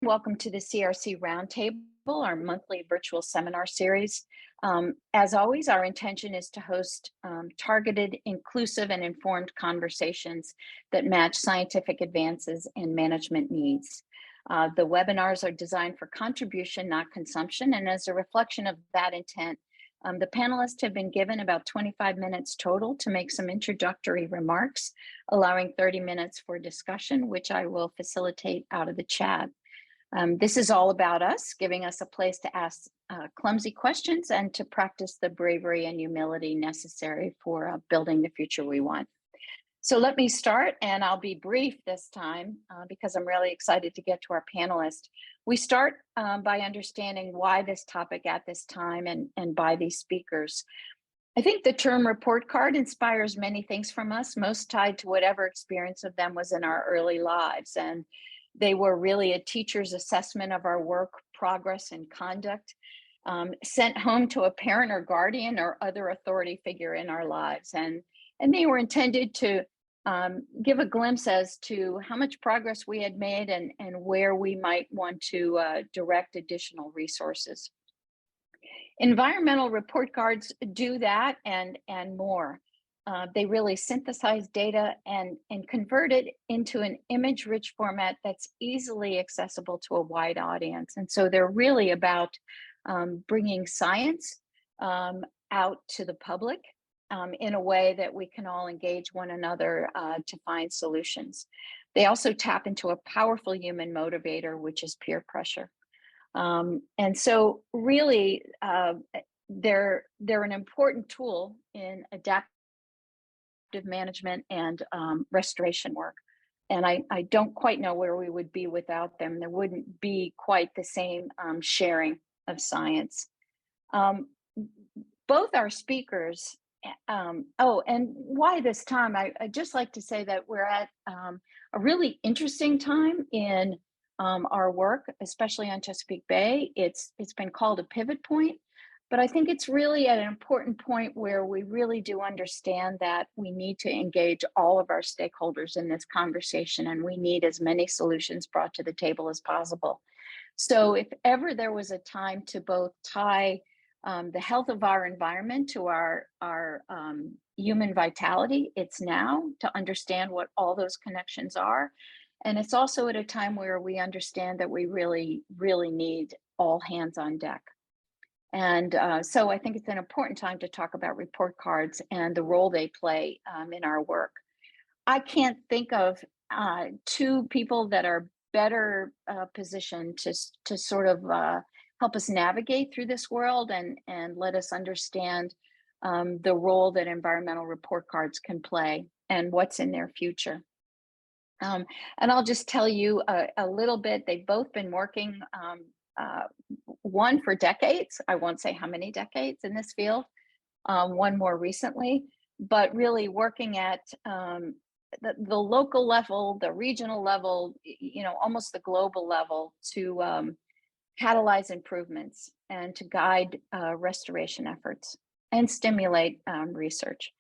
Welcome to the CRC Roundtable, our monthly virtual seminar series. As always, our intention is to host targeted, inclusive, and informed conversations that match scientific advances and management needs. The webinars are designed for contribution, not consumption, and as a reflection of that intent, the panelists have been given about 25 minutes total to make some introductory remarks, allowing 30 minutes for discussion, which I will facilitate out of the chat. This is all about us, giving us a place to ask clumsy questions and to practice the bravery and humility necessary for building the future we want. So let me start, and I'll be brief this time because I'm really excited to get to our panelists. We start by understanding why this topic at this time and by these speakers. I think the term report card inspires many things from us, most tied to whatever experience of them was in our early lives. And they were really a teacher's assessment of our work, progress, and conduct, sent home to a parent or guardian or other authority figure in our lives. And they were intended to give a glimpse as to how much progress we had made and where we might want to direct additional resources. Environmental report cards do that and more. They really synthesize data and convert it into an image-rich format that's easily accessible to a wide audience. And so they're really about bringing science out to the public in a way that we can all engage one another to find solutions. They also tap into a powerful human motivator, which is peer pressure. And so really, they're an important tool in adaptive management and restoration work. And I don't quite know where we would be without them. There wouldn't be quite the same sharing of science. Both our speakers, oh, and why this time? I'd just like to say that we're at a really interesting time in our work, especially on Chesapeake Bay. It's been called a pivot point. But I think it's really at an important point where we really do understand that we need to engage all of our stakeholders in this conversation, and we need as many solutions brought to the table as possible. So if ever there was a time to both tie the health of our environment to our human vitality, it's now, to understand what all those connections are. And it's also at a time where we understand that we really, really need all hands on deck. And so I think it's an important time to talk about report cards and the role they play in our work. I can't think of two people that are better positioned to sort of help us navigate through this world and let us understand the role that environmental report cards can play and what's in their future. And I'll just tell you a little bit. They've both been working one for decades. I won't say how many decades in this field, one more recently, but really working at the local level, the regional level, almost the global level to catalyze improvements and to guide restoration efforts and stimulate research.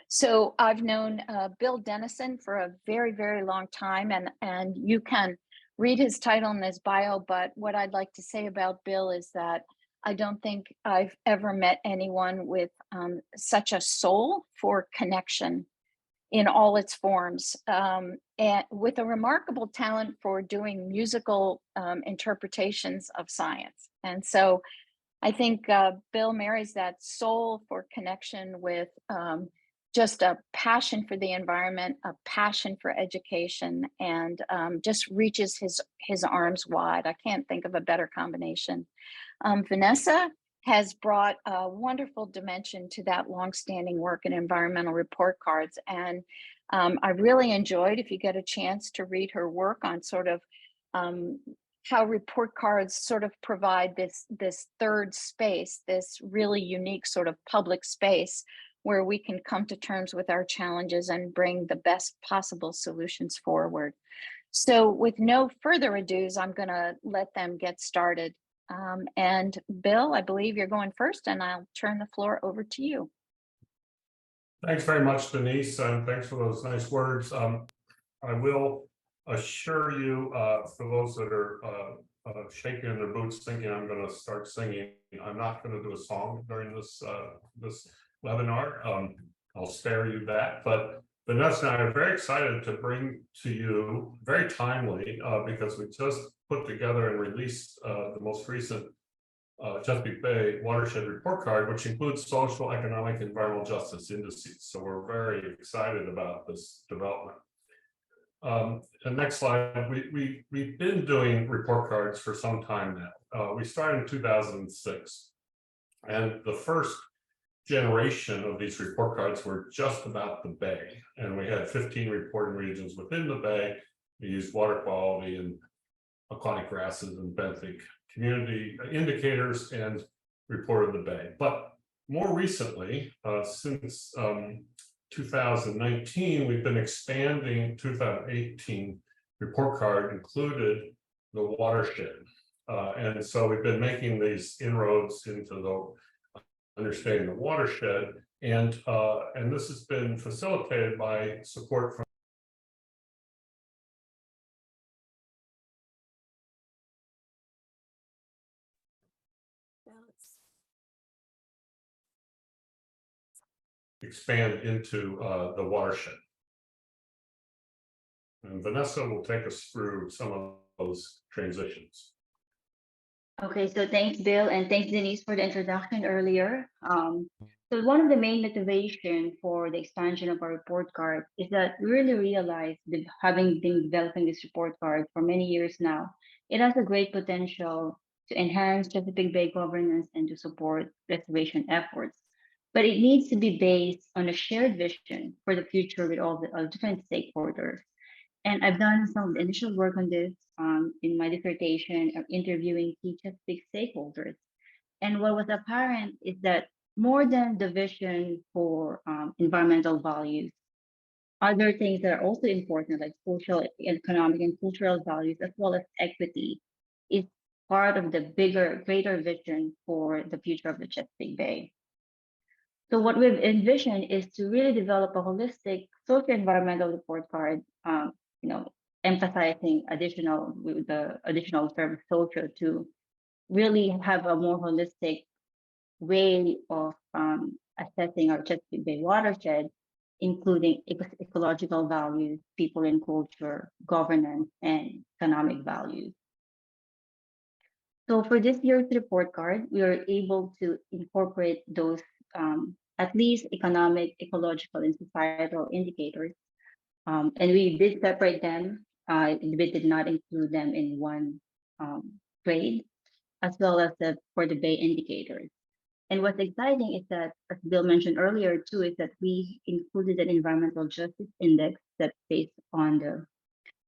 So I've known Bill Dennison for a very, very long time, and you can read his title and his bio, but what I'd like to say about Bill is that I don't think I've ever met anyone with such a soul for connection in all its forms, and with a remarkable talent for doing musical interpretations of science. And so I think Bill marries that soul for connection with just a passion for the environment, a passion for education, and just reaches his arms wide. I can't think of a better combination. Vanessa has brought a wonderful dimension to that longstanding work in environmental report cards. And I really enjoyed, if you get a chance to read her work on sort of how report cards sort of provide this third space, this really unique sort of public space where we can come to terms with our challenges and bring the best possible solutions forward. So with no further ado, I'm going to let them get started. And Bill, I believe you're going first, and I'll turn the floor over to you. Thanks very much, Denise, and thanks for those nice words. I will assure you, for those that are shaking in their boots thinking I'm going to start singing. I'm not going to do a song during this webinar. I'll spare you that. But Vanessa and I are very excited to bring to you, very timely, because we just put together and released the most recent Chesapeake Bay Watershed report card, which includes social, economic, and environmental justice indices. So we're very excited about this development. The next slide, we've been doing report cards for some time now. We started in 2006, and the first generation of these report cards were just about the Bay, and we had 15 reporting regions within the Bay. We used water quality and aquatic grasses and benthic community indicators and reported the Bay. But more recently, since 2019, we've been expanding. 2018 report card included the watershed. And so we've been making these inroads into the understanding the watershed. And this has been facilitated by support from expand into the watershed. And Vanessa will take us through some of those transitions. Okay, so thanks, Bill, and thanks, Denise, for the introduction earlier. So one of the main motivation for the expansion of our report card is that we really realized that having been developing this report card for many years now, it has a great potential to enhance Chesapeake Bay governance and to support restoration efforts. But it needs to be based on a shared vision for the future with all the different stakeholders. And I've done some initial work on this in my dissertation of interviewing key Chesapeake stakeholders. And what was apparent is that more than the vision for environmental values, other things that are also important, like social, economic, and cultural values, as well as equity, is part of the bigger, greater vision for the future of the Chesapeake Bay. So what we've envisioned is to really develop a holistic socio-environmental report card, emphasizing the additional term social to really have a more holistic way of assessing our Chesapeake Bay watershed, including ecological values, people and culture, governance, and economic values. So for this year's report card, we are able to incorporate those at least economic, ecological, and societal indicators. And we did separate them. We did not include them in one grade, as well as for the Bay indicators. And what's exciting is that, as Bill mentioned earlier too, is that we included an environmental justice index that's based on the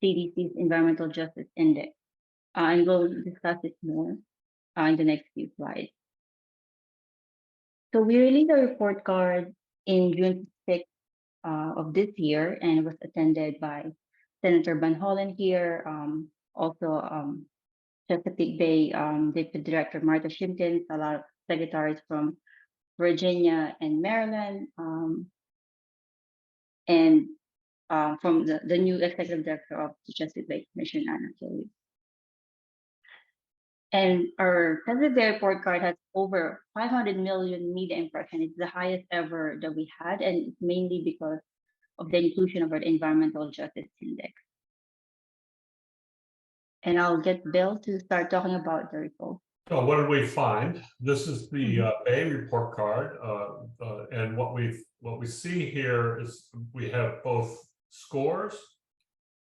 CDC's environmental justice index. And we'll discuss it more in the next few slides. So we released a report card in June 6th of this year, and was attended by Senator Van Hollen here, also Chesapeake Bay Deputy Director Martha Shimkins, a lot of secretaries from Virginia and Maryland, and from the new Executive Director of the Chesapeake Bay Commission, Anna Kelly. And our Chesapeake Bay report card has over 500 million media impressions. It's the highest ever that we had, and it's mainly because of the inclusion of our environmental justice index. And I'll get Bill to start talking about the results. So what did we find? This is the Bay report card, and what we see here is we have both scores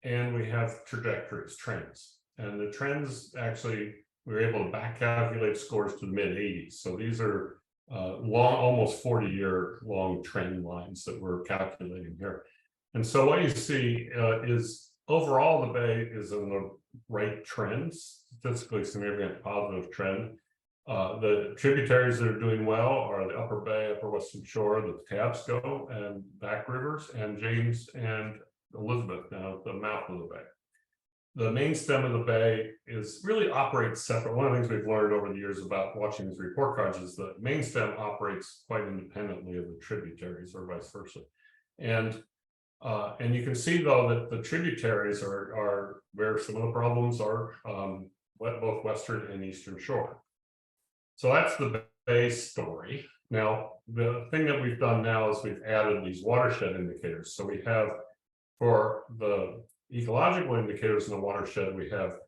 and we have trajectories, trends, and the trends actually we were able to back calculate scores to the mid 80s. So these are almost 40-year long trend lines that we're calculating here. And so what you see is overall the Bay is in the right trend, statistically significant positive trend. The tributaries that are doing well are the Upper Bay, Upper Western Shore, the Tabasco and Back Rivers, and James and Elizabeth, now the mouth of the Bay. The main stem of the Bay really operates separate. One of the things we've learned over the years about watching these report cards is the main stem operates quite independently of the tributaries, or vice versa. And you can see though that the tributaries are where some of the problems are both Western and Eastern Shore. So that's the Bay story. Now, the thing that we've done now is we've added these watershed indicators. So we have, for the ecological indicators in the watershed, we have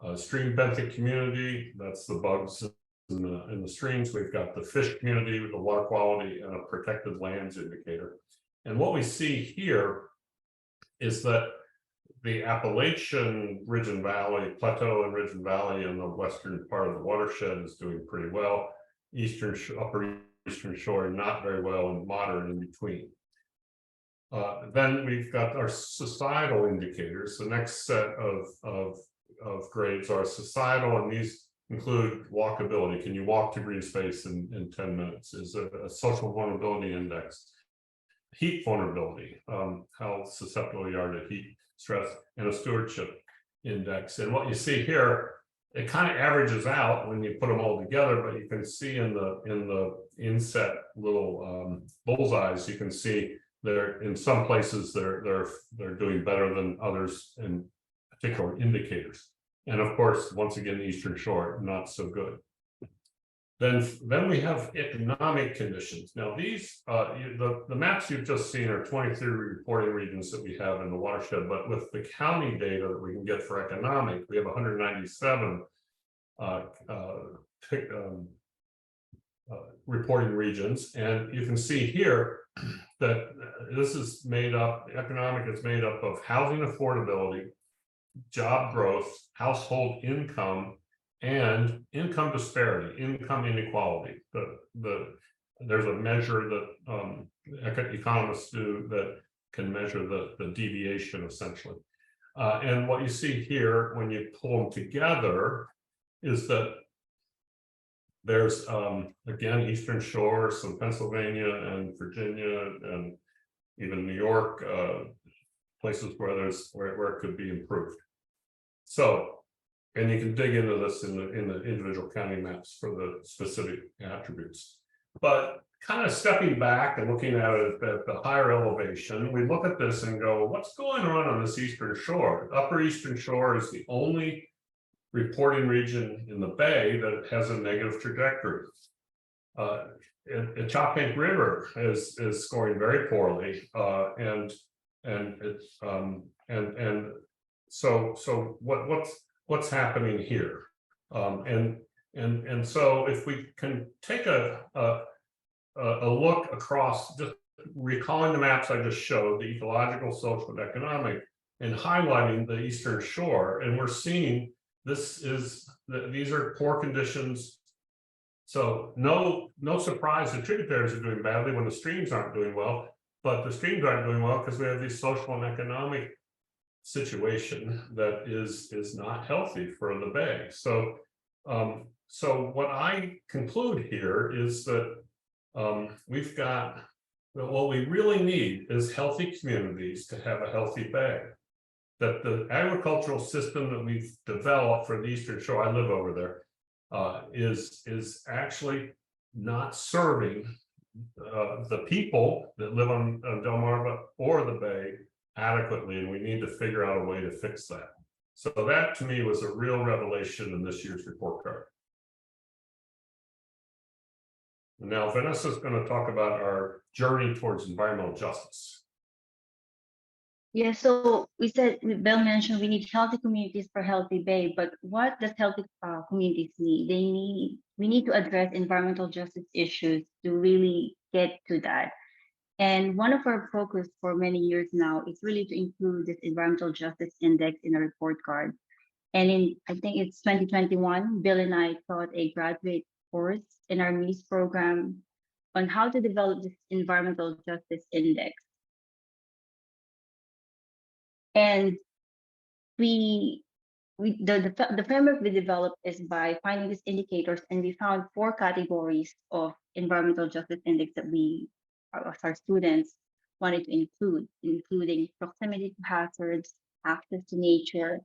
a stream benthic community, that's the bugs in the streams. We've got the fish community with the water quality and a protected lands indicator. And what we see here is that the Appalachian Ridge and Valley, Plateau and Ridge and Valley in the western part of the watershed is doing pretty well. Upper Eastern Shore not very well, and moderate in between. Then we've got our societal indicators. The next set of grades are societal, and these include walkability. Can you walk to green space in 10 minutes? Is a social vulnerability index. Heat vulnerability, how susceptible you are to heat stress, and a stewardship index. And what you see here, it kind of averages out when you put them all together, but you can see in the inset little bullseyes, you can see they're in some places they're doing better than others in particular indicators. And of course, once again, the Eastern Shore, not so good. Then we have economic conditions. Now these, the maps you've just seen are 23 reporting regions that we have in the watershed, but with the county data that we can get for economic, we have 197 reporting regions. And you can see here that this is made up, economic is made up of housing affordability, job growth, household income, and income disparity, income inequality. There's a measure that economists do that can measure the deviation essentially. And what you see here when you pull them together is that there's again Eastern Shore, some Pennsylvania and Virginia and even New York, places where it could be improved. So, and you can dig into this in the individual county maps for the specific attributes. But kind of stepping back and looking at it at the higher elevation, we look at this and go, what's going on this Eastern Shore? Upper Eastern Shore is the only reporting region in the Bay that has a negative trajectory. Chesapeake River is scoring very poorly, so what's happening here? And so if we can take a look across, just recalling the maps I just showed, the ecological, social, and economic, and highlighting the Eastern Shore, and we're seeing these are poor conditions. So no surprise the tributaries are doing badly when the streams aren't doing well, but the streams aren't doing well because we have these social and economic situation that is not healthy for the Bay. So so what I conclude here is that we've got, what we really need is healthy communities to have a healthy Bay. That the agricultural system that we've developed for the Eastern Shore, I live over there, is actually not serving the people that live on Delmarva or the Bay adequately, and we need to figure out a way to fix that. So that to me was a real revelation in this year's report card. Now Vanessa is going to talk about our journey towards environmental justice. Yeah, so Bill mentioned we need healthy communities for healthy Bay, but what does healthy communities need? We need to address environmental justice issues to really get to that. And one of our focus for many years now is really to include this environmental justice index in a report card. And I think it's 2021, Bill and I taught a graduate course in our MEAS program on how to develop this environmental justice index. And the framework we developed is by finding these indicators, and we found 4 categories of environmental justice index that our students wanted to include, including proximity to hazards, access to nature,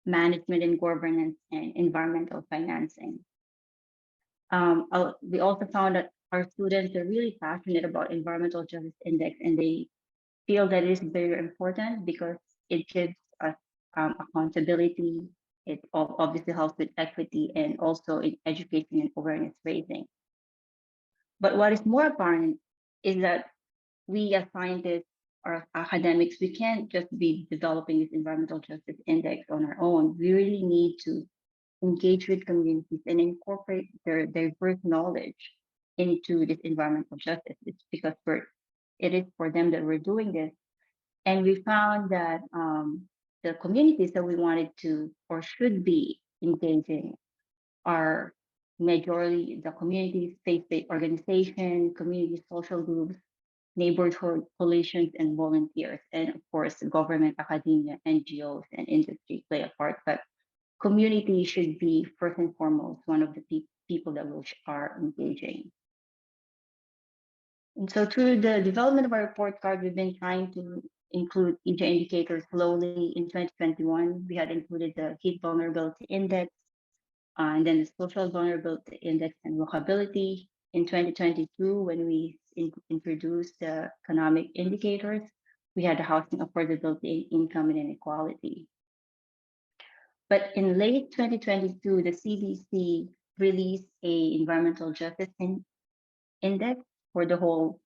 management and governance, and environmental financing. We also found that our students are really passionate about environmental justice index, and they feel that it is very important because it gives us accountability It obviously helps with equity and also in education and awareness raising. But what is more apparent is that we as scientists or academics, we can't just be developing this environmental justice index on our own. We really need to engage with communities and incorporate their diverse knowledge into this environmental justice. It's because it is for them that we're doing this. And we found that the communities that we wanted to or should be engaging are majority the communities, faith-based organizations, community social groups, neighborhood coalitions, and volunteers. And of course, government, academia, NGOs, and industry play a part. But community should be first and foremost one of the people that we are engaging. And so through the development of our report card, we've been trying to include EJ indicators slowly. In 2021, we had included the heat vulnerability index, and then the social vulnerability index and walkability. In 2022, when we introduced the economic indicators, we had the housing affordability, income, and inequality. But in late 2022, the CDC released a environmental justice index for the whole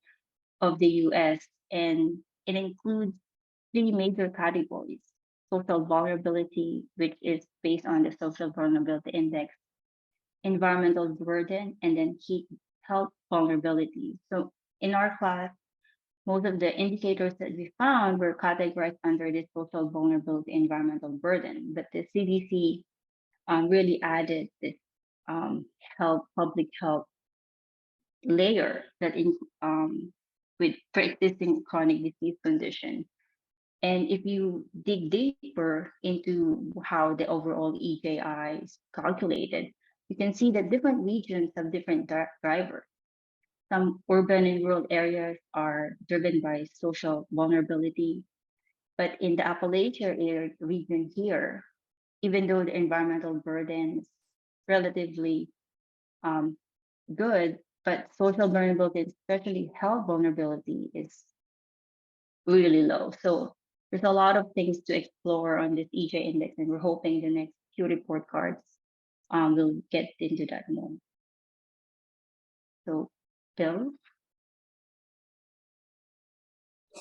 of the US, and it includes 3 major categories: social vulnerability, which is based on the social vulnerability index, environmental burden, and then health vulnerability. So in our class, most of the indicators that we found were categorized under the social vulnerability environmental burden, but the CDC really added this public health layer that with pre-existing chronic disease condition. And if you dig deeper into how the overall EJI is calculated, you can see that different regions have different drivers. Some urban and rural areas are driven by social vulnerability, but in the Appalachia region here, even though the environmental burden is relatively good, but social vulnerability, especially health vulnerability, is really low. So there's a lot of things to explore on this EJ index, and we're hoping the next few report cards will get into that more. So, Bill?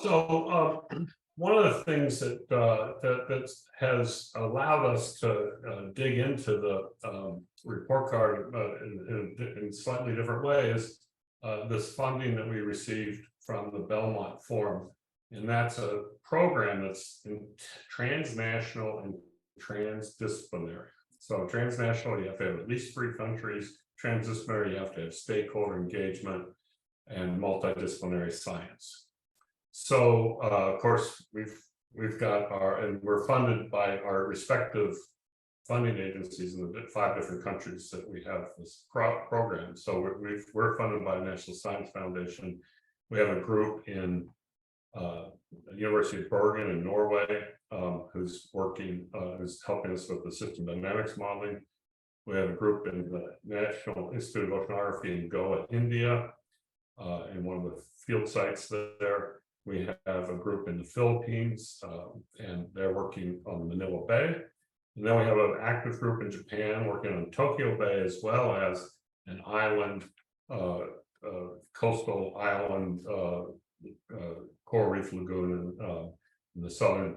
So one of the things that has allowed us to dig into the report card in a slightly different way is this funding that we received from the Belmont Forum. And that's a program that's transnational and transdisciplinary. So transnational, you have to have at least 3 countries. Transdisciplinary, you have to have stakeholder engagement and multidisciplinary science. So of course, we've got and we're funded by our respective funding agencies in the 5 different countries that we have this program. So we're funded by the National Science Foundation. We have a group in University of Bergen in Norway, who's helping us with the system dynamics modeling. We have a group in the National Institute of Oceanography in Goa, India, in one of the field sites there. We have a group in the Philippines, and they're working on Manila Bay. And then we have an active group in Japan working on Tokyo Bay, as well as an island, coastal island, coral reef lagoon in the southern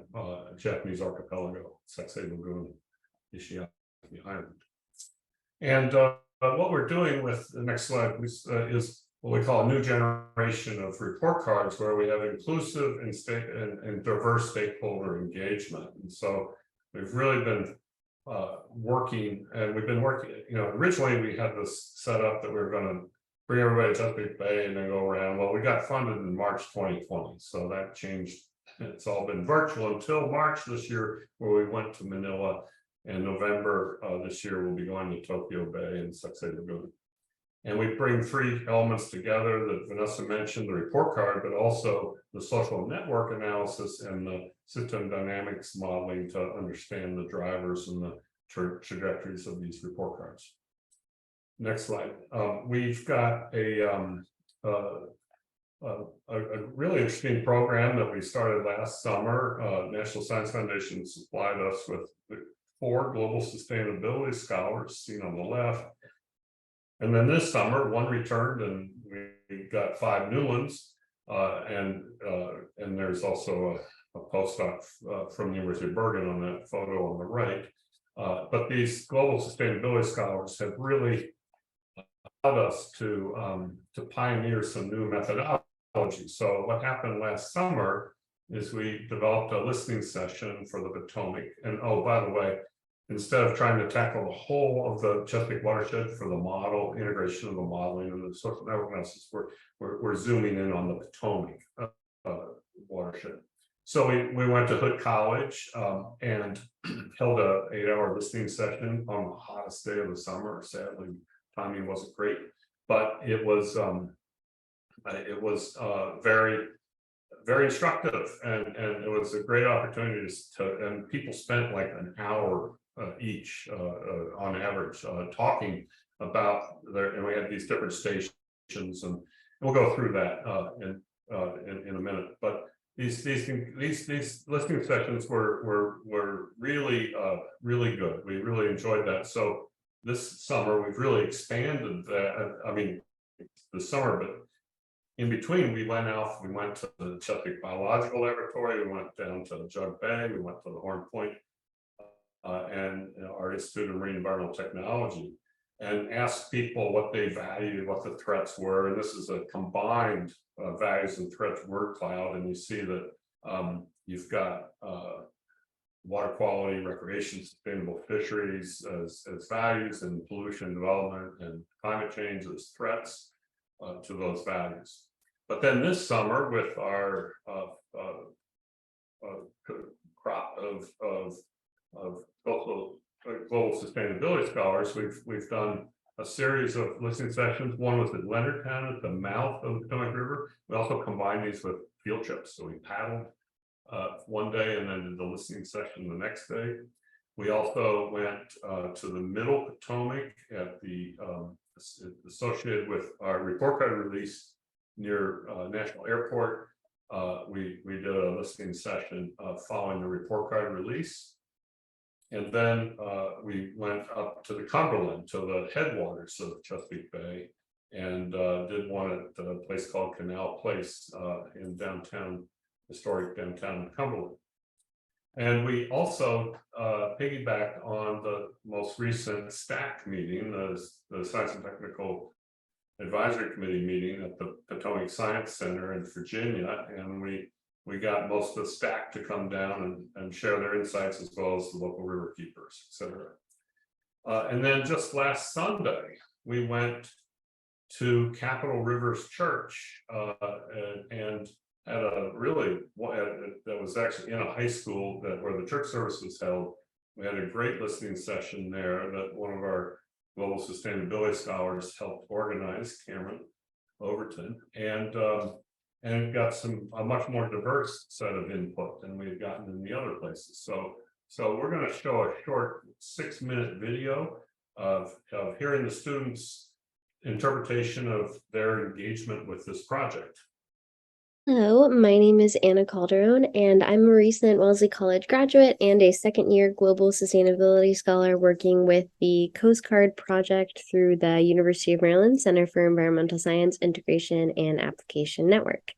Japanese archipelago, Saksei Lagoon, Ishiyama Island. And what we're doing with the next slide is what we call a new generation of report cards, where we have inclusive and diverse stakeholder engagement. And so we've really been working, and we've been working, originally we had this set up that we were going to bring everybody to Chesapeake Bay and then go around. Well, we got funded in March 2020, so that changed. It's all been virtual until March this year, where we went to Manila, and November this year we'll be going to Tokyo Bay and Saksei Lagoon. And we bring 3 elements together that Vanessa mentioned: the report card, but also the social network analysis and the system dynamics modeling to understand the drivers and the trajectories of these report cards. Next slide. We've got a really interesting program that we started last summer. National Science Foundation supplied us with 4 global sustainability scholars seen on the left. And then this summer, one returned and we got 5 new ones. And there's also a postdoc from the University of Bergen on that photo on the right. But these global sustainability scholars have really allowed us to pioneer some new methodology. So what happened last summer is we developed a listening session for the Potomac. And oh, by the way, instead of trying to tackle the whole of the Chesapeake Watershed for the model, integration of the modeling and the social network analysis, we're zooming in on the Potomac watershed. So we went to Hood College and held a 8-hour listening session on the hottest day of the summer. Sadly, timing wasn't great, but it was very, very instructive, and it was a great opportunity and people spent like an hour each on average talking about and we had these different stations, and we'll go through that in a minute. But these listening sessions were really really good. We really enjoyed that. So this summer we've really expanded that. I mean, this summer, but in between we went to the Chesapeake Biological Laboratory, we went down to Jug Bay, we went to the Horn Point and our Institute of Marine Environmental Technology, and asked people what they valued, what the threats were. And this is a combined values and threats word cloud. And you see that you've got water quality, recreation, sustainable fisheries as values, and pollution, development, and climate change as threats to those values. But then this summer, with our crop of global sustainability scholars, we've done a series of listening sessions. One was at Leonardtown at the mouth of the Potomac River. We also combined these with field trips. So we paddled one day and then did the listening session the next day. We also went to the middle Potomac at the associated with our report card release near National Airport. We did a listening session following the report card release. And then we went up to the Cumberland, to the headwaters of Chesapeake Bay, and did one at a place called Canal Place in historic downtown Cumberland. And we also piggybacked on the most recent STAC meeting, the Science and Technical Advisory Committee meeting at the Potomac Science Center in Virginia, and we got most of the STAC to come down and share their insights, as well as the local river keepers, et cetera. And then just last Sunday, we went to Capitol Rivers Church and at a that was actually in a high school where the church service was held. We had a great listening session there that one of our global sustainability scholars helped organize, Cameron Overton, and got a much more diverse set of input than we've gotten in the other places. So we're going to show a short 6-minute video of hearing the students' interpretation of their engagement with this project. Hello, my name is Anna Calderon, and I'm a recent Wellesley College graduate and a second-year Global Sustainability Scholar working with the Coast Guard project through the University of Maryland Center for Environmental Science Integration and Application Network.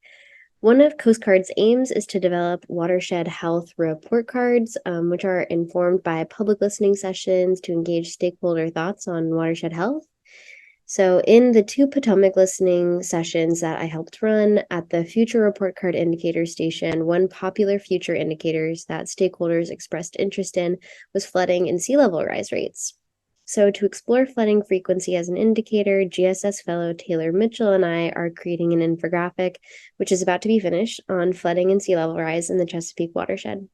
One of Coast Guard's aims is to develop watershed health report cards, which are informed by public listening sessions to engage stakeholder thoughts on watershed health. So in the 2 Potomac listening sessions that I helped run at the Future Report Card Indicator Station, one popular future indicators that stakeholders expressed interest in was flooding and sea level rise rates. So to explore flooding frequency as an indicator, GSS fellow Taylor Mitchell and I are creating an infographic, which is about to be finished, on flooding and sea level rise in the Chesapeake Watershed.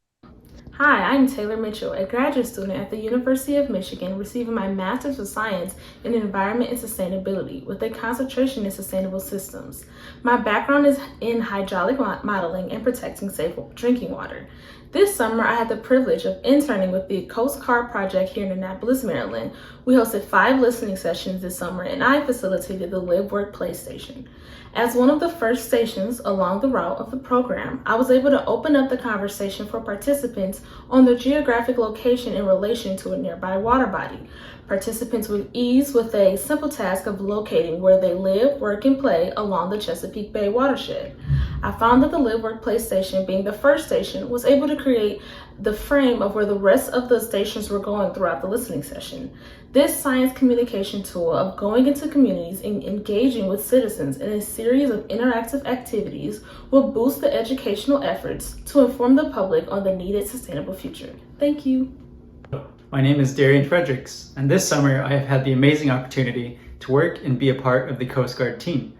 Hi, I'm Taylor Mitchell, a graduate student at the University of Michigan, receiving my Master's of Science in Environment and Sustainability with a concentration in sustainable systems. My background is in hydraulic modeling and protecting safe drinking water. This summer, I had the privilege of interning with the Coast Guard project here in Annapolis, Maryland. We hosted 5 listening sessions this summer, and I facilitated the Live Work Play Station. As one of the first stations along the route of the program, I was able to open up the conversation for participants on their geographic location in relation to a nearby water body. Participants would ease with a simple task of locating where they live, work, and play along the Chesapeake Bay watershed. I found that the Live Work Play station, being the first station, was able to create the frame of where the rest of the stations were going throughout the listening session. This science communication tool of going into communities and engaging with citizens in a series of interactive activities will boost the educational efforts to inform the public on the needed sustainable future. Thank you. My name is Darian Fredericks, and this summer I have had the amazing opportunity to work and be a part of the Coast Guard team.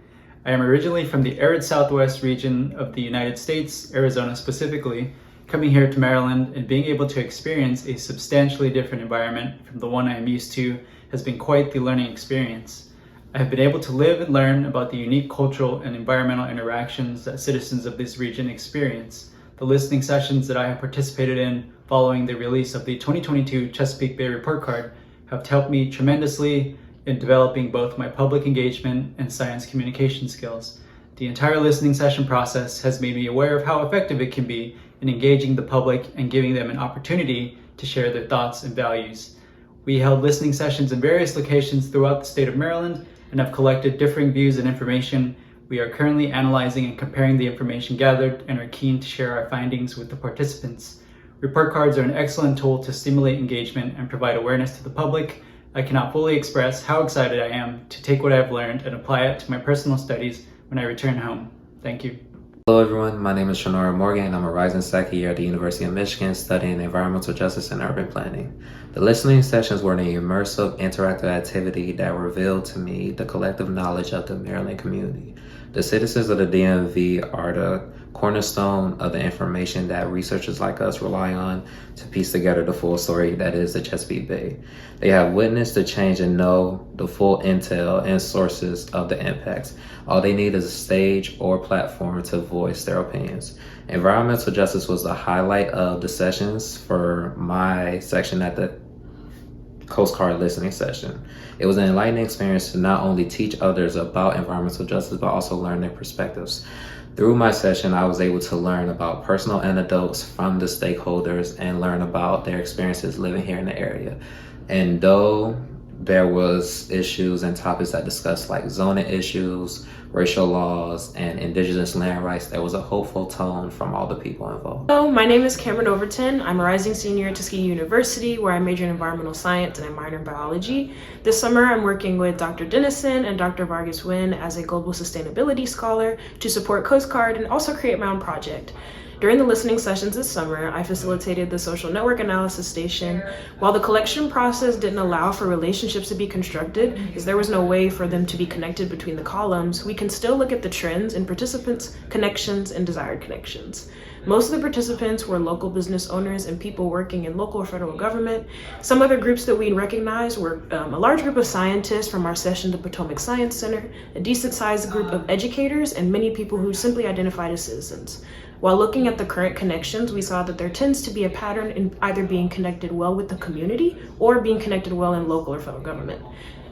I am originally from the arid southwest region of the United States, Arizona specifically. Coming here to Maryland and being able to experience a substantially different environment from the one I am used to has been quite the learning experience. I have been able to live and learn about the unique cultural and environmental interactions that citizens of this region experience. The listening sessions that I have participated in following the release of the 2022 Chesapeake Bay Report Card have helped me tremendously in developing both my public engagement and science communication skills. The entire listening session process has made me aware of how effective it can be in engaging the public and giving them an opportunity to share their thoughts and values. We held listening sessions in various locations throughout the state of Maryland and have collected differing views and information. We are currently analyzing and comparing the information gathered and are keen to share our findings with the participants. Report cards are an excellent tool to stimulate engagement and provide awareness to the public. I cannot fully express how excited I am to take what I've learned and apply it to my personal studies when I return home. Thank you. Hello everyone, my name is Shonora Morgan and I'm a rising second year at the University of Michigan studying environmental justice and urban planning. The listening sessions were an immersive, interactive activity that revealed to me the collective knowledge of the Maryland community. The citizens of the DMV are the cornerstone of the information that researchers like us rely on to piece together the full story that is the Chesapeake Bay. They have witnessed the change and know the full intel and sources of the impacts. All they need is a stage or platform to voice their opinions. Environmental justice was the highlight of the sessions for my section at the Coast Guard listening session. It was an enlightening experience to not only teach others about environmental justice, but also learn their perspectives. Through my session, I was able to learn about personal anecdotes from the stakeholders and learn about their experiences living here in the area. And though there was issues and topics that discussed like zoning issues, racial laws, and indigenous land rights, there was a hopeful tone from all the people involved. Hello, my name is Cameron Overton. I'm a rising senior at Tuskegee University, where I major in environmental science and I minor in biology. This summer, I'm working with Dr. Dennison and Dr. Vargas Wynn as a global sustainability scholar to support Coast Guard and also create my own project. During the listening sessions this summer, I facilitated the social network analysis station. While the collection process didn't allow for relationships to be constructed, as there was no way for them to be connected between the columns, we can still look at the trends in participants, connections, and desired connections. Most of the participants were local business owners and people working in local or federal government. Some other groups that we recognized were a large group of scientists from our session, the Potomac Science Center, a decent sized group of educators, and many people who simply identified as citizens. While looking at the current connections, we saw that there tends to be a pattern in either being connected well with the community or being connected well in local or federal government.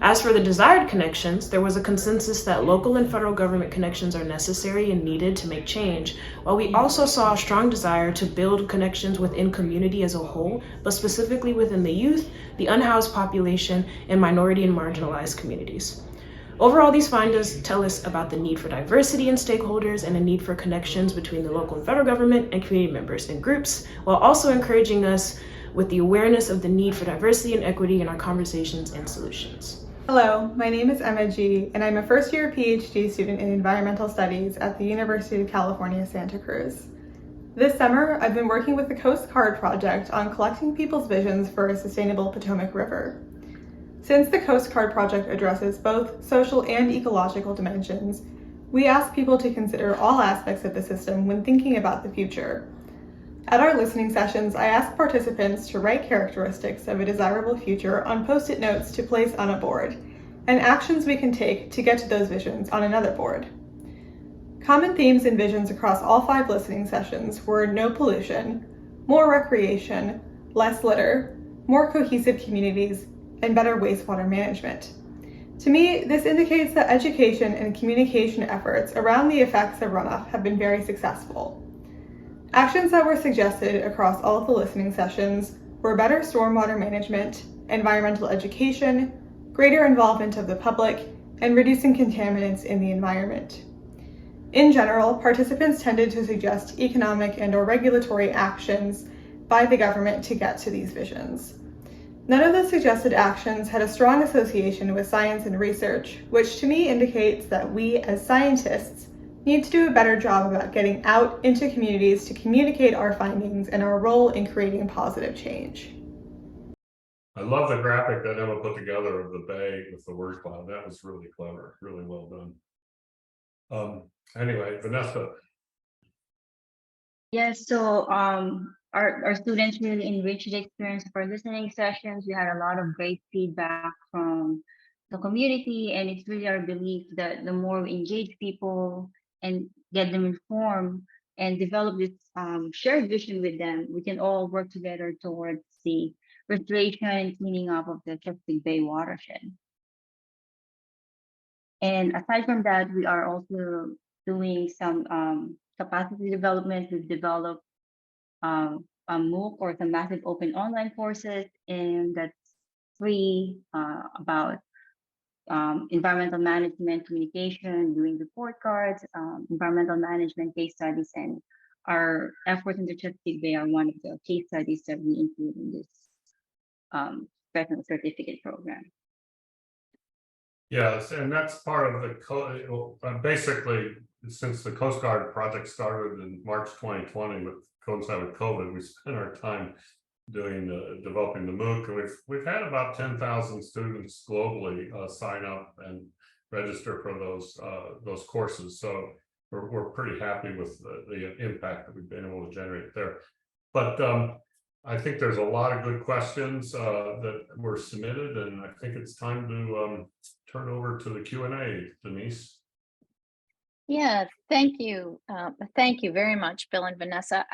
As for the desired connections, there was a consensus that local and federal government connections are necessary and needed to make change, while we also saw a strong desire to build connections within community as a whole, but specifically within the youth, the unhoused population, and minority and marginalized communities. Overall, these findings tell us about the need for diversity in stakeholders and a need for connections between the local and federal government and community members and groups, while also encouraging us with the awareness of the need for diversity and equity in our conversations and solutions. Hello, my name is Emma G, and I'm a first-year PhD student in environmental studies at the University of California, Santa Cruz. This summer, I've been working with the Coast Guard Project on collecting people's visions for a sustainable Potomac River. Since the Coast Guard Project addresses both social and ecological dimensions, we ask people to consider all aspects of the system when thinking about the future. At our listening sessions, I ask participants to write characteristics of a desirable future on Post-it notes to place on a board, and actions we can take to get to those visions on another board. Common themes and visions across all 5 listening sessions were no pollution, more recreation, less litter, more cohesive communities, and better wastewater management. To me, this indicates that education and communication efforts around the effects of runoff have been very successful. Actions that were suggested across all of the listening sessions were better stormwater management, environmental education, greater involvement of the public, and reducing contaminants in the environment. In general, participants tended to suggest economic and/or regulatory actions by the government to get to these visions. None of the suggested actions had a strong association with science and research, which to me indicates that we as scientists need to do a better job about getting out into communities to communicate our findings and our role in creating positive change. I love the graphic that Emma put together of the bay with the word cloud. That was really clever, really well done. Anyway, Vanessa. Yes, so our students really enriched the experience of our listening sessions. We had a lot of great feedback from the community, and it's really our belief that the more we engage people and get them informed and develop this shared vision with them, we can all work together towards the restoration and cleaning up of the Chesapeake Bay watershed. And aside from that, we are also doing some capacity development. We've developed a MOOC or some massive open online courses, and that's free about environmental management, communication, doing report cards, environmental management case studies, and our efforts in the Chesapeake Bay are one of the case studies that we include in this professional certificate program. Yes, and that's part of the basically, since the Coast Guard project started in March 2020 with coincided with COVID, we spent our time doing developing the MOOC, and we've had about 10,000 students globally sign up and register for those courses. So we're pretty happy with the impact that we've been able to generate there. But I think there's a lot of good questions that were submitted, and I think it's time to turn over to the Q&A, Denise. Yeah, thank you. Thank you very much, Bill and Vanessa.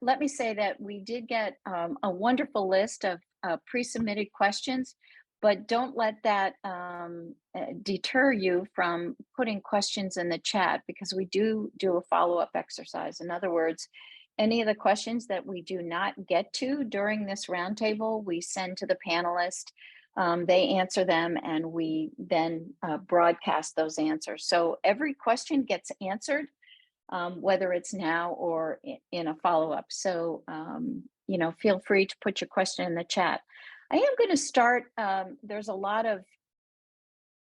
Let me say that we did get a wonderful list of pre-submitted questions, but don't let that deter you from putting questions in the chat, because we do a follow-up exercise. In other words, any of the questions that we do not get to during this roundtable, we send to the panelists. They answer them, and we then broadcast those answers. So every question gets answered, whether it's now or in a follow-up. So, you know, feel free to put your question in the chat. I am going to start. There's a lot of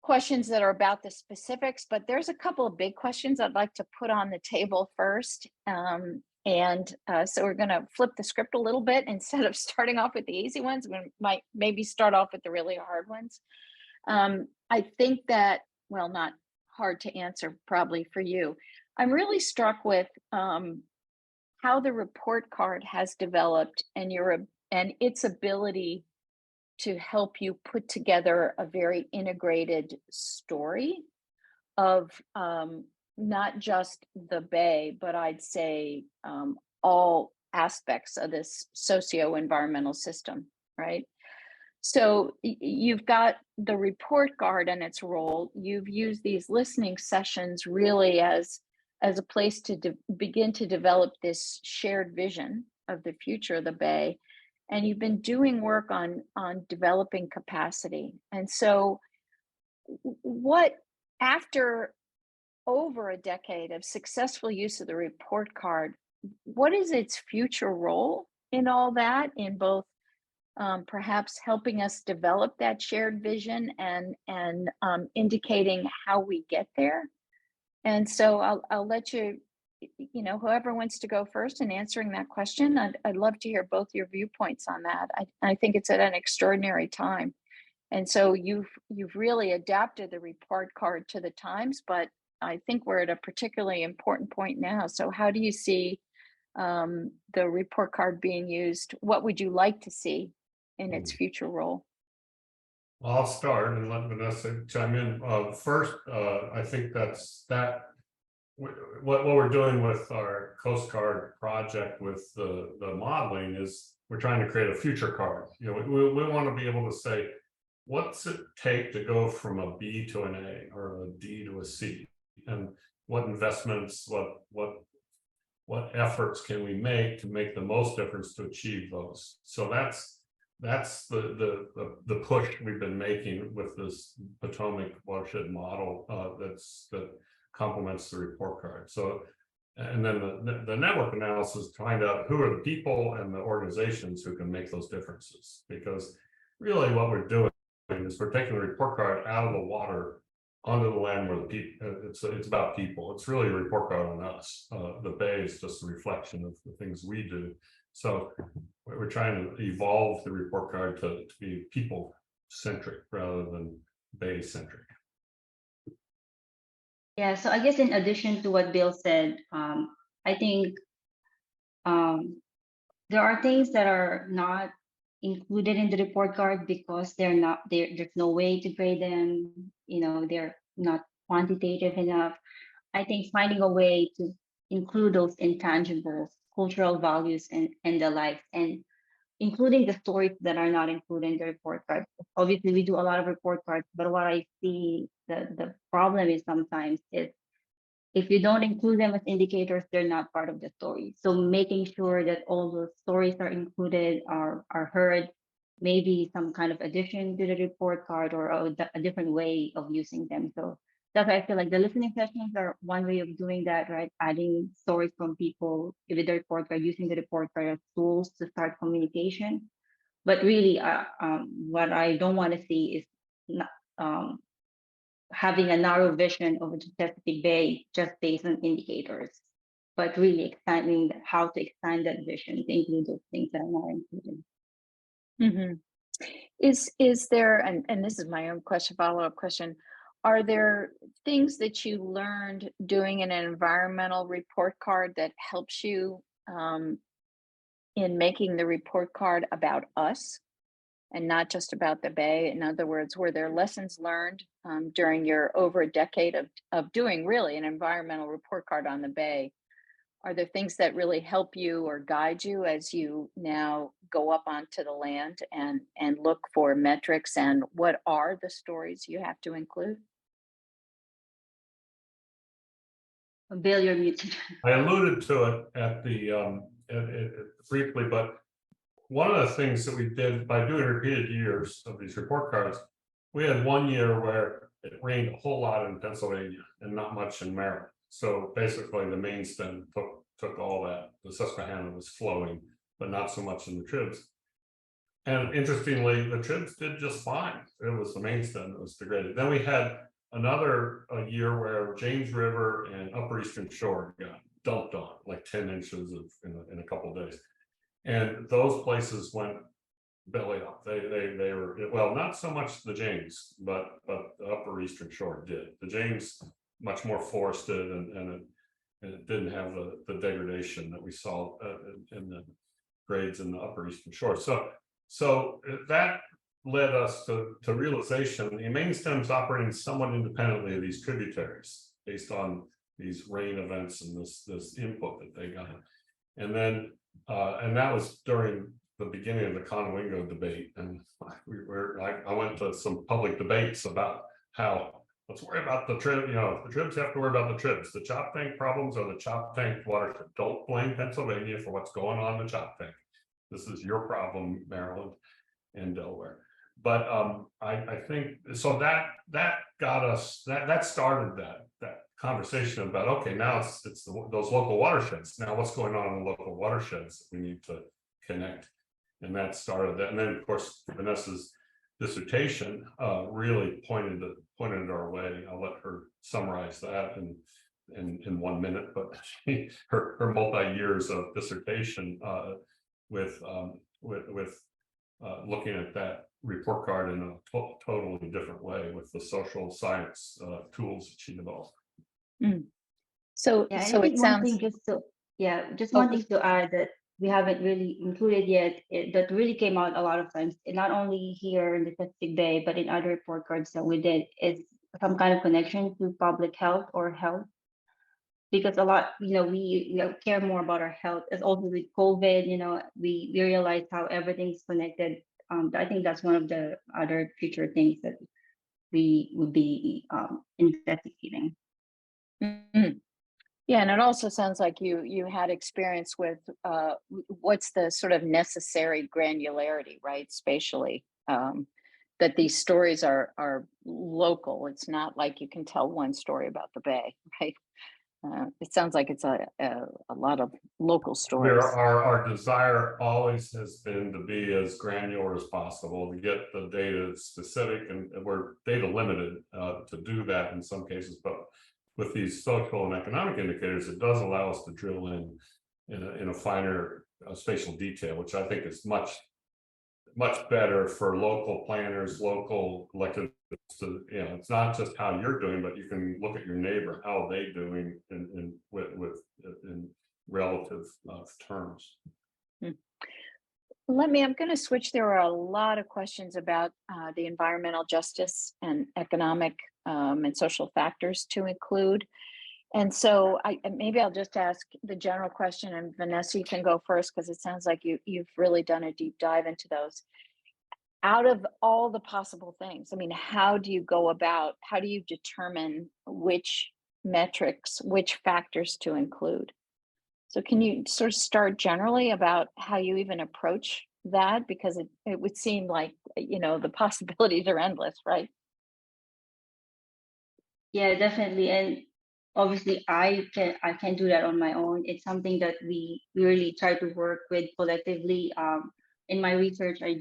questions that are about the specifics, but there's a couple of big questions I'd like to put on the table first. So we're going to flip the script a little bit. Instead of starting off with the easy ones, we might maybe start off with the really hard ones. I think that, well, not hard to answer probably for you. I'm really struck with how the report card has developed and its ability to help you put together a very integrated story of not just the Bay, but I'd say all aspects of this socio-environmental system, right? So you've got the report card and its role. You've used these listening sessions really as a place to begin to develop this shared vision of the future of the Bay. And you've been doing work on developing capacity. And so after over a decade of successful use of the report card, what is its future role in all that, in both perhaps helping us develop that shared vision and indicating how we get there? And so I'll let you, whoever wants to go first in answering that question, I'd love to hear both your viewpoints on that. I think it's at an extraordinary time. And so you've really adapted the report card to the times, but I think we're at a particularly important point now. So how do you see the report card being used? What would you like to see in its future role? I'll start and let Vanessa chime in. First, I think what we're doing with our Coast Guard project with the modeling is we're trying to create a future card. We want to be able to say, what's it take to go from a B to an A or a D to a C, and what investments, what efforts can we make to make the most difference to achieve those? So that's the push we've been making with this Potomac watershed model that complements the report card. So, and then the network analysis to find out who are the people and the organizations who can make those differences. Because really what we're doing is we're taking the report card out of the water onto the land where the people, it's about people. It's really a report card on us. The Bay is just a reflection of the things we do. So we're trying to evolve the report card to be people centric rather than Bay centric. Yeah, so I guess in addition to what Bill said, I think there are things that are not included in the report card because there's no way to grade them, they're not quantitative enough. I think finding a way to include those intangibles, cultural values and the like, and including the stories that are not included in the report card. Obviously, we do a lot of report cards, but what I see the problem is sometimes is if you don't include them as indicators, they're not part of the story. So making sure that all those stories are included, are heard, maybe some kind of addition to the report card or a different way of using them. So that's why I feel like the listening sessions are one way of doing that, right? Adding stories from people with the report card, using the report card as tools to start communication. But really, what I don't want to see is having a narrow vision of the Chesapeake Bay just based on indicators, but really expanding how to expand that vision to include those things that are not included. Mm-hmm. Is there, and this is my own question, follow-up question, are there things that you learned doing an environmental report card that helps you in making the report card about us and not just about the Bay? In other words, were there lessons learned during your over a decade of doing really an environmental report card on the Bay? Are there things that really help you or guide you as you now go up onto the land and look for metrics, and what are the stories you have to include? Bill, you're muted. I alluded to it at the briefly, but one of the things that we did by doing repeated years of these report cards, we had one year where it rained a whole lot in Pennsylvania and not much in Maryland. So basically the main stem took all that. The Susquehanna was flowing, but not so much in the Tribs. And interestingly, the Tribs did just fine. It was the main stem that was degraded. Then we had another year where James River and Upper Eastern Shore got dumped on, like 10 inches in a couple of days. And those places went belly up. They were, well, not so much the James, but the Upper Eastern Shore did. The James much more forested and it didn't have the degradation that we saw in the grades in the Upper Eastern Shore. So that led us to realization the main stems operating somewhat independently of these tributaries based on these rain events and this input that they got. And then and that was during the beginning of the Conowingo debate, and I went to some public debates about how let's worry about the Trib. The Tribs have to worry about the Tribs. The chop tank problems are the chop tank watershed. Don't blame Pennsylvania for what's going on in the chop tank. This is your problem, Maryland and Delaware. But I think so that got us that started that conversation about, okay, now it's those local watersheds. Now what's going on in the local watersheds we need to connect, and that started that. And then of course Vanessa's dissertation really pointed our way. I'll let her summarize that in 1 minute, but her multi-years of dissertation with looking at that report card in a totally different way with the social science tools that she developed. So Yeah, so I think it one sounds thing just one thing to add that we haven't really included yet, that really came out a lot of times, not only here in the Chesapeake Bay, but in other report cards that we did, is some kind of connection to public health or health. Because a lot, we care more about our health. As also with COVID, we realize how everything's connected. I think that's one of the other future things that we would be investigating. Mm-hmm. Yeah, and it also sounds like you had experience with what's the sort of necessary granularity, right, spatially, that these stories are local. It's not like you can tell one story about the Bay, right? It sounds like it's a lot of local stories. Our desire always has been to be as granular as possible, to get the data specific, and we're data limited to do that in some cases, but with these social and economic indicators, it does allow us to drill in a finer spatial detail, which I think is much better for local planners, local elected. To, it's not just how you're doing, but you can look at your neighbor, how are they doing in relative terms. I'm going to switch. There are a lot of questions about the environmental justice and economic and social factors to include. And so maybe I'll just ask the general question, and Vanessa, you can go first, because it sounds like you've really done a deep dive into those. Out of all the possible things, I mean, how do you determine which metrics, which factors to include? So can you sort of start generally about how you even approach that? Because it would seem like, the possibilities are endless, right? Yeah, definitely. And obviously I can't do that on my own. It's something that we really try to work with collectively. In my research, I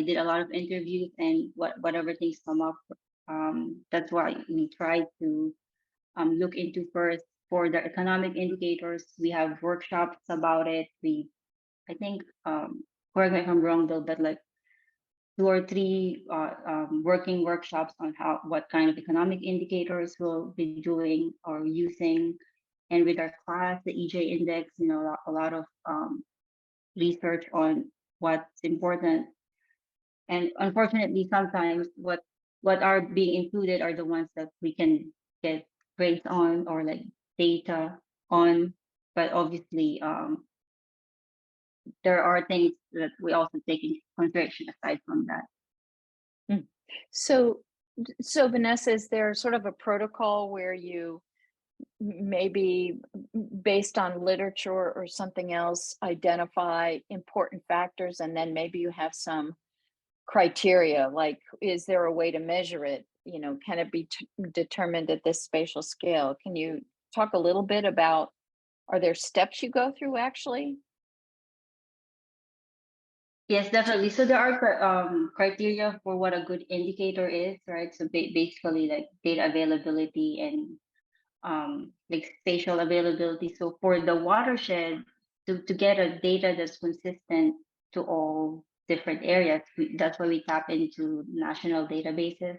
did a lot of interviews, and whatever things come up, that's why we try to look into first. For the economic indicators, we have workshops about it. I think, correct me if I'm wrong, Bill, but like 2 or 3 working workshops on what kind of economic indicators we'll be doing or using. And with our class, the EJ index, a lot of research on what's important. And unfortunately, sometimes what are being included are the ones that we can get grades on or like data on. But obviously, there are things that we also take into consideration aside from that. So Vanessa, is there sort of a protocol where you maybe based on literature or something else identify important factors, and then maybe you have some criteria, like is there a way to measure it? Can it be determined at this spatial scale? Can you talk a little bit about, are there steps you go through actually? Yes, definitely. So there are criteria for what a good indicator is, right? So basically like data availability and like spatial availability. So for the watershed, to get a data that's consistent to all different areas, that's why we tap into national databases.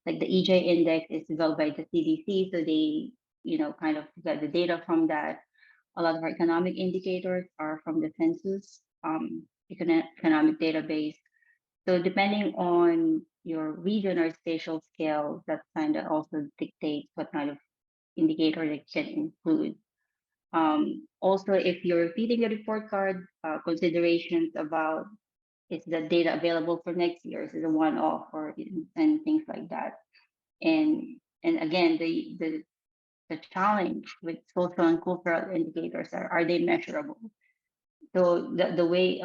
Like the EJ index is developed by the CDC, so they, kind of get the data from that. A lot of our economic indicators are from the census economic database. So depending on your region or spatial scale, that kind of also dictates what kind of indicator they can include. Also, if you're repeating a report card, considerations about is the data available for next year, is it a one-off, or and things like that. And again, the challenge with social and cultural indicators are they measurable? So the way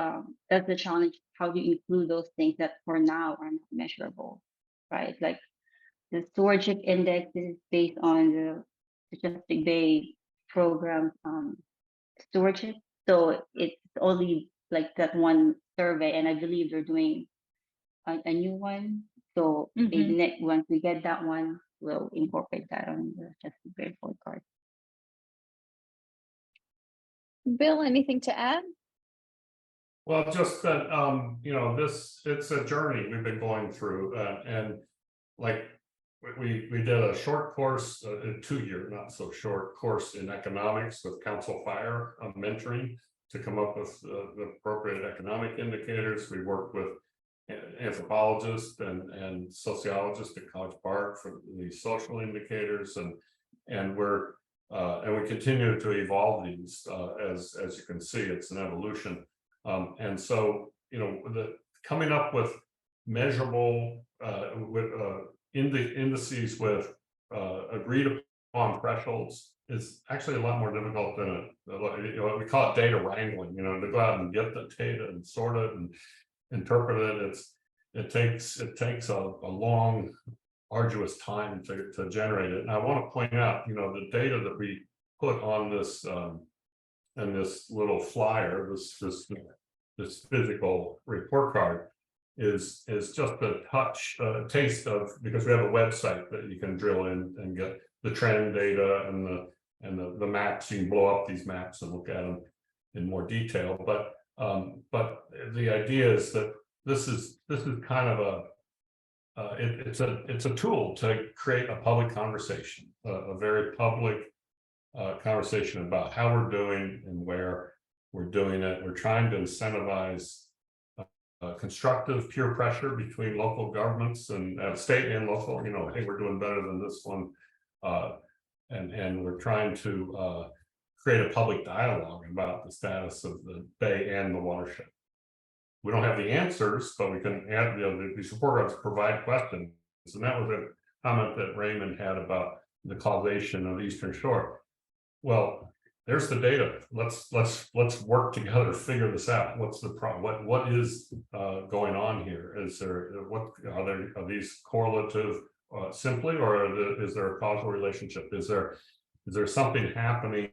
that's the challenge. How do you include those things that for now are not measurable, right? Like the stewardship index is based on the Chesapeake Bay program stewardship. So it's only like that one survey, and I believe they're doing a new one. So maybe once we get that one, we'll incorporate that on the Chesapeake Bay report card. Bill, anything to add? Well, just that it's a journey we've been going through, and like we did a short course, a 2-year, not so short course in economics with Council Fire mentoring to come up with the appropriate economic indicators. We worked with anthropologists and sociologists at College Park for the social indicators, and we continue to evolve these as you can see. It's an evolution, and so the coming up with measurable indices with agreed upon thresholds is actually a lot more difficult than we call it data wrangling. To go out and get the data and sort it and interpret it. It takes a long, arduous time to generate it. And I want to point out, the data that we put on this and this little flyer, this physical report card is just a taste of, because we have a website that you can drill in and get the trend data and the maps. You can blow up these maps and look at them in more detail. But the idea is that this is kind of it's a tool to create a public conversation, a very public conversation about how we're doing and where we're doing it. We're trying to incentivize constructive peer pressure between local governments and state and local. Hey, we're doing better than this one, and we're trying to create a public dialogue about the status of the Bay and the watershed. We don't have the answers, but we can add, these report cards provide questions. And that was a comment that Raymond had about the causation of Eastern Shore. Well, there's the data. Let's work together to figure this out. What's the problem? What is going on here? Is there are these correlative simply, or is there a causal relationship? Is there something happening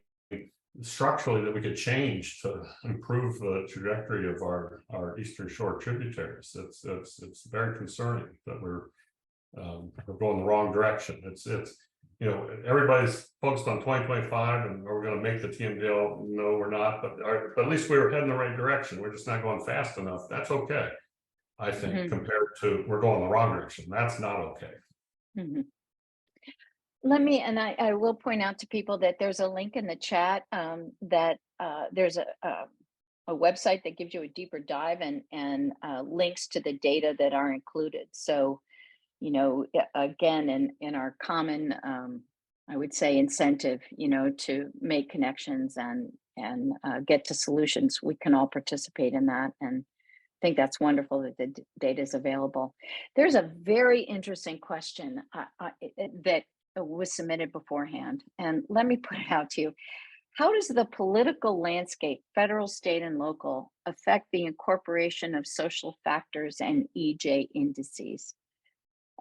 structurally that we could change to improve the trajectory of our Eastern Shore tributaries? It's very concerning that we're going the wrong direction. It's everybody's focused on 2025 and we're going to make the TMDL. No, we're not, but at least we were heading the right direction. We're just not going fast enough. That's okay, I think, compared to we're going the wrong direction. That's not okay. I will point out to people that there's a link in the chat that there's a website that gives you a deeper dive and links to the data that are included. So, again, in our common, I would say, incentive, to make connections and get to solutions, we can all participate in that. And I think that's wonderful that the data is available. There's a very interesting question that was submitted beforehand. And let me put it out to you. How does the political landscape, federal, state, and local, affect the incorporation of social factors and EJ indices?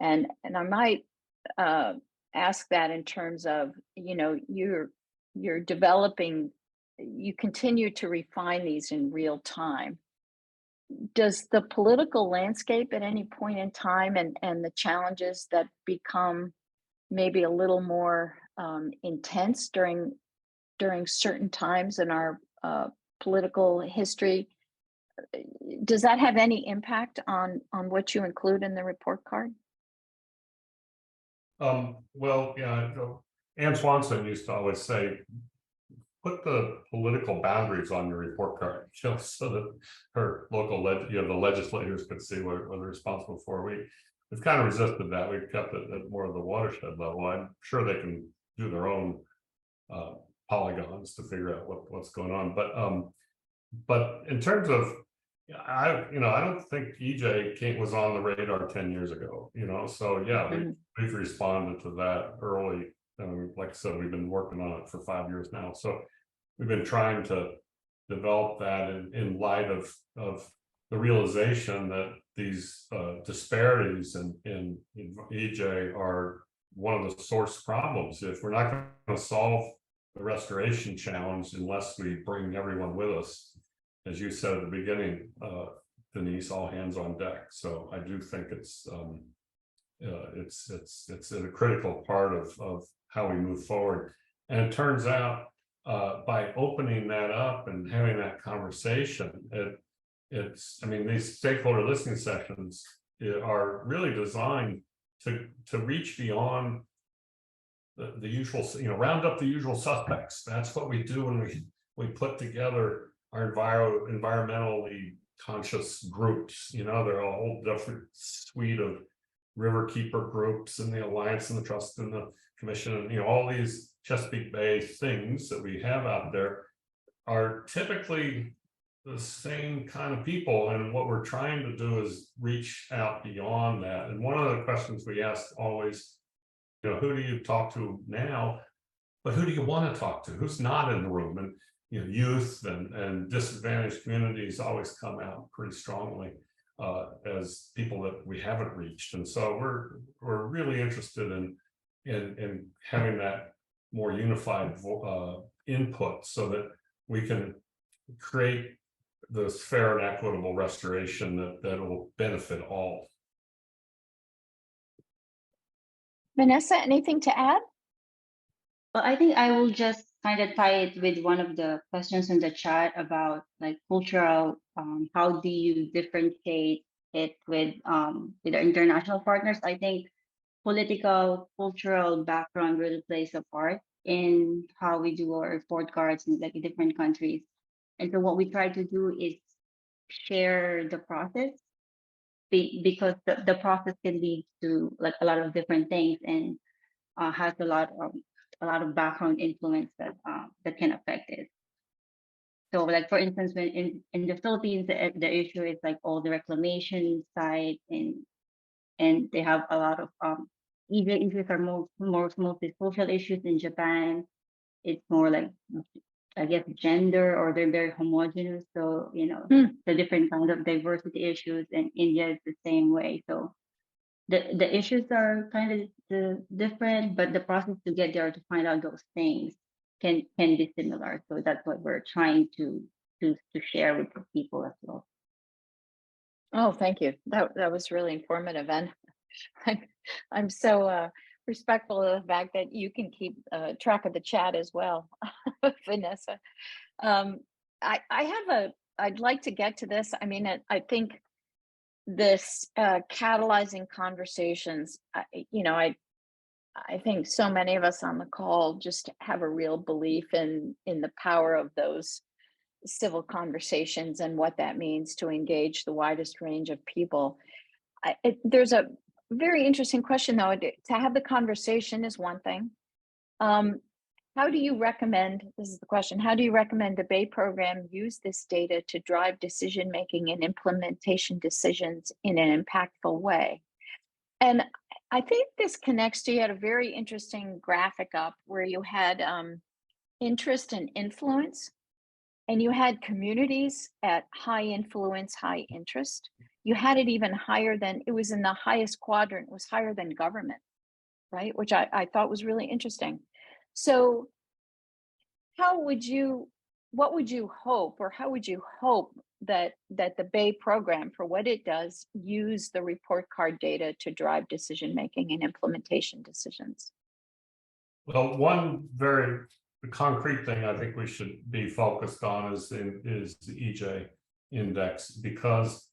And I might ask that in terms of, you're developing, you continue to refine these in real time. Does the political landscape at any point in time and the challenges that become maybe a little more intense during certain times in our political history, does that have any impact on what you include in the report card? Well, yeah, Ann Swanson used to always say, put the political boundaries on your report card, so that her local, the legislators could see what they're responsible for. We've kind of resisted that. We've kept it at more of the watershed level. I'm sure they can do their own polygons to figure out what's going on. But in terms of, I don't think EJ was on the radar 10 years ago. So yeah, we've responded to that early. Like I said, we've been working on it for 5 years now. So we've been trying to develop that in light of the realization that these disparities in EJ are one of the source problems. If we're not going to solve the restoration challenge unless we bring everyone with us, as you said at the beginning, Denise, all hands on deck. So I do think it's a critical part of how we move forward. And it turns out by opening that up and having that conversation, these stakeholder listening sessions are really designed to reach beyond the usual, round up the usual suspects. That's what we do when we put together our environmentally conscious groups. There are a whole different suite of riverkeeper groups and the Alliance and the Trust and the Commission, and all these Chesapeake Bay things that we have out there are typically the same kind of people, and what we're trying to do is reach out beyond that. And one of the questions we ask always, who do you talk to now, but who do you want to talk to? Who's not in the room? And youth and disadvantaged communities always come out pretty strongly as people that we haven't reached. And so we're really interested in having that more unified input so that we can create this fair and equitable restoration that will benefit all. Vanessa, anything to add? Well, I think I will just kind of tie it with one of the questions in the chat about like cultural, how do you differentiate it with our international partners? I think political, cultural background really plays a part in how we do our report cards in like different countries. And so what we try to do is share the process because the process can lead to like a lot of different things and has a lot of background influence that can affect it. So like for instance, when in the Philippines, the issue is like all the reclamation side and they have a lot of EJ issues are mostly social issues. In Japan, it's more like, I guess, gender, or they're very homogeneous. So, the different kind of diversity issues, and India is the same way. So the issues are kind of different, but the process to get there to find out those things can be similar. So that's what we're trying to share with the people as well. Oh, thank you. That was really informative, and I'm so respectful of the fact that you can keep track of the chat as well, Vanessa. I'd like to get to this. I mean, I think this catalyzing conversations. I think so many of us on the call just have a real belief in the power of those civil conversations and what that means to engage the widest range of people. There's a very interesting question, though. To have the conversation is one thing. How do you recommend, this is the question, how do you recommend the Bay program use this data to drive decision-making and implementation decisions in an impactful way? And I think this connects to, you had a very interesting graphic up where you had interest and influence, and you had communities at high influence, high interest. You had it even higher than, it was in the highest quadrant, it was higher than government, right? Which I thought was really interesting. So what would you hope, or how would you hope that the Bay program, for what it does, use the report card data to drive decision-making and implementation decisions? Well, one very concrete thing I think we should be focused on is the EJ index, because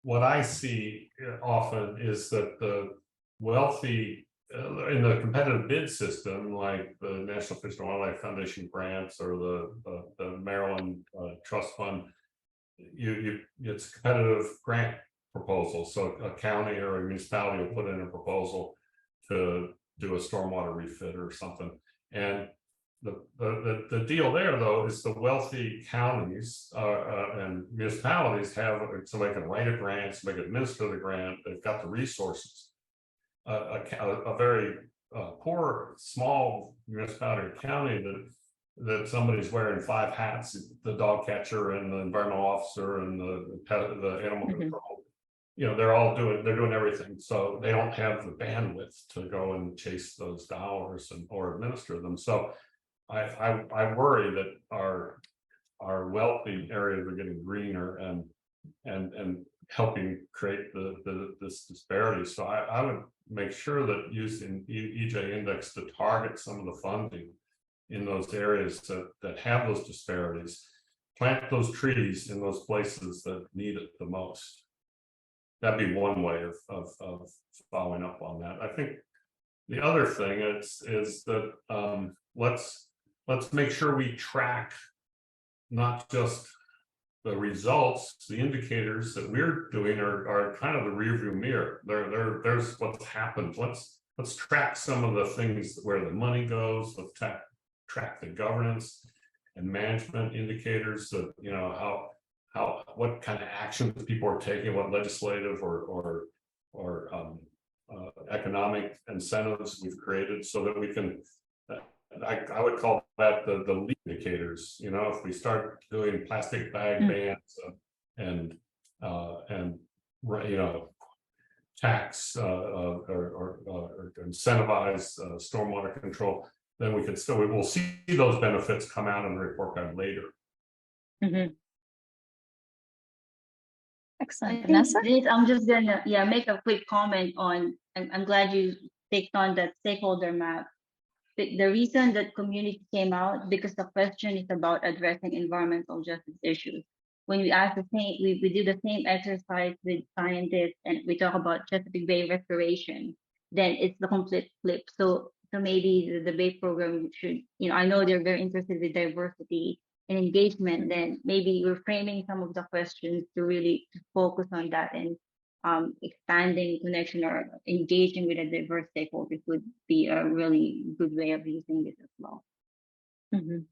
what I see often is that the wealthy in the competitive bid system, like the National Fish and Wildlife Foundation grants or the Maryland Trust Fund, it's a competitive grant proposal. So a county or a municipality will put in a proposal to do a stormwater refit or something. And the deal there, though, is the wealthy counties and municipalities have, so they can write a grant, so they can administer the grant, they've got the resources. A very poor, small municipality or county that somebody's wearing 5 hats, the dog catcher and the environmental officer and the animal control, they're doing everything. So they don't have the bandwidth to go and chase those dollars or administer them. So I worry that our wealthy areas are getting greener and helping create this disparity. So I would make sure that using EJ index to target some of the funding in those areas that have those disparities, plant those trees in those places that need it the most. That'd be one way of following up on that. I think the other thing is that let's make sure we track not just the results, the indicators that we're doing are kind of the rearview mirror. There's what's happened. Let's track some of the things where the money goes. Let's track the governance and management indicators. That what kind of actions people are taking, what legislative or economic incentives we've created, so that we can. I would call that the lead indicators. You know, if we start doing plastic bag bans and you know, tax or incentivize stormwater control, then we will see those benefits come out in the report card later. Mm-hmm. Excellent. I Vanessa? think I'm just gonna make a quick comment on. I'm glad you picked on that stakeholder map. The reason that community came out because the question is about addressing environmental justice issues. When we ask the same, we do the same exercise with scientists and we talk about Chesapeake Bay restoration, then it's the complete flip. So maybe the Bay program should, you know, I know they're very interested in diversity and engagement, then maybe we're framing some of the questions to really focus on that, and expanding connection or engaging with a diverse stakeholders would be a really good way of using this as well. Mm-hmm.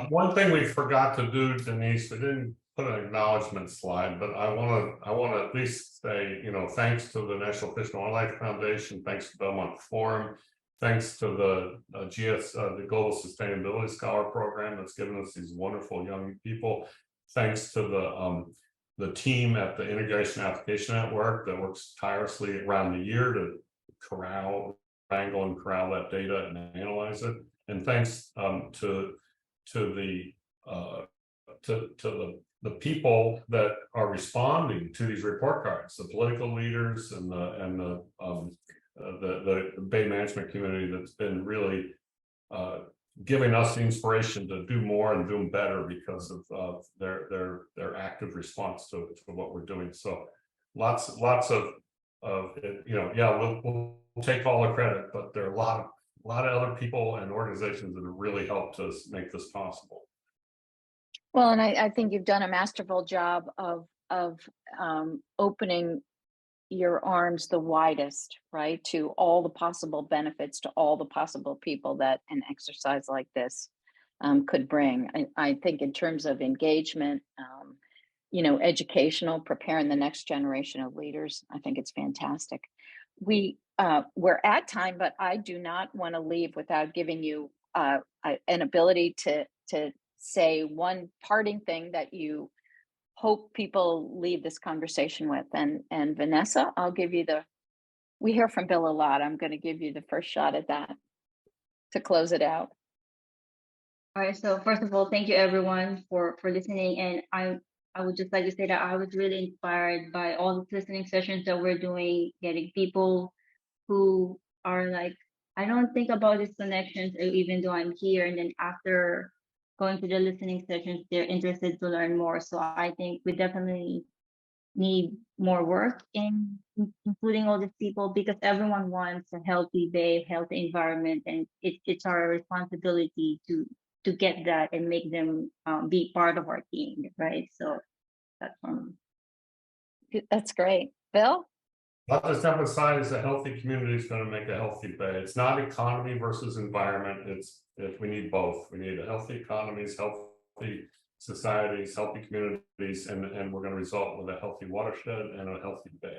One thing we forgot to do, Denise, we didn't put an acknowledgement slide, but I want to at least say, you know, thanks to the National Fish and Wildlife Foundation, thanks to Belmont Forum, thanks to the the Global Sustainability Scholar Program that's given us these wonderful young people, thanks to the team at the Integration Application Network that works tirelessly around the year to wrangle and corral that data and analyze it, and thanks to the people that are responding to these report cards, the political leaders and the Bay management community that's been really giving us the inspiration to do more and do better because of their active response to what we're doing. So lots of it, you know, we'll take all the credit, but there are a lot of other people and organizations that have really helped us make this possible. Well, and I think you've done a masterful job of opening your arms the widest, right, to all the possible benefits, to all the possible people that an exercise like this could bring. I think in terms of engagement, you know, educational, preparing the next generation of leaders, I think it's fantastic. We're at time, but I do not want to leave without giving you an ability to say one parting thing that you hope people leave this conversation with. And Vanessa, I'll give you we hear from Bill a lot. I'm going to give you the first shot at that to close it out. All right. So first of all, thank you everyone for listening. And I would just like to say that I was really inspired by all the listening sessions that we're doing, getting people who are like, I don't think about these connections even though I'm here. And then after going to the listening sessions, they're interested to learn more. So I think we definitely need more work in including all these people, because everyone wants a healthy bay, healthy environment, and it's our responsibility to get that and make them be part of our team, right? So that's That's great. Bill? I'll just emphasize a healthy community is going to make a healthy bay. It's not economy versus environment. We need both. We need a healthy economies, healthy societies, healthy communities, and we're going to result with a healthy watershed and a healthy bay.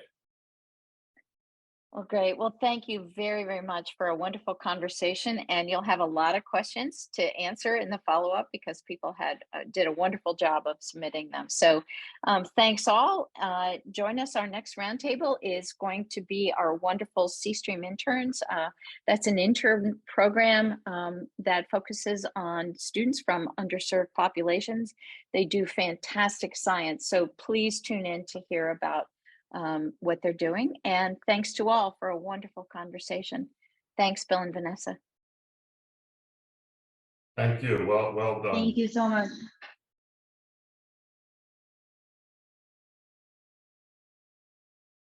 Well, great. Well, thank you very, very much for a wonderful conversation. And you'll have a lot of questions to answer in the follow-up because people did a wonderful job of submitting them. So thanks all. Join us. Our next roundtable is going to be our wonderful C-Stream interns. That's an intern program that focuses on students from underserved populations. They do fantastic science. So please tune in to hear about what they're doing. And thanks to all for a wonderful conversation. Thanks, Bill and Vanessa. Thank you. Well done. Thank you so much.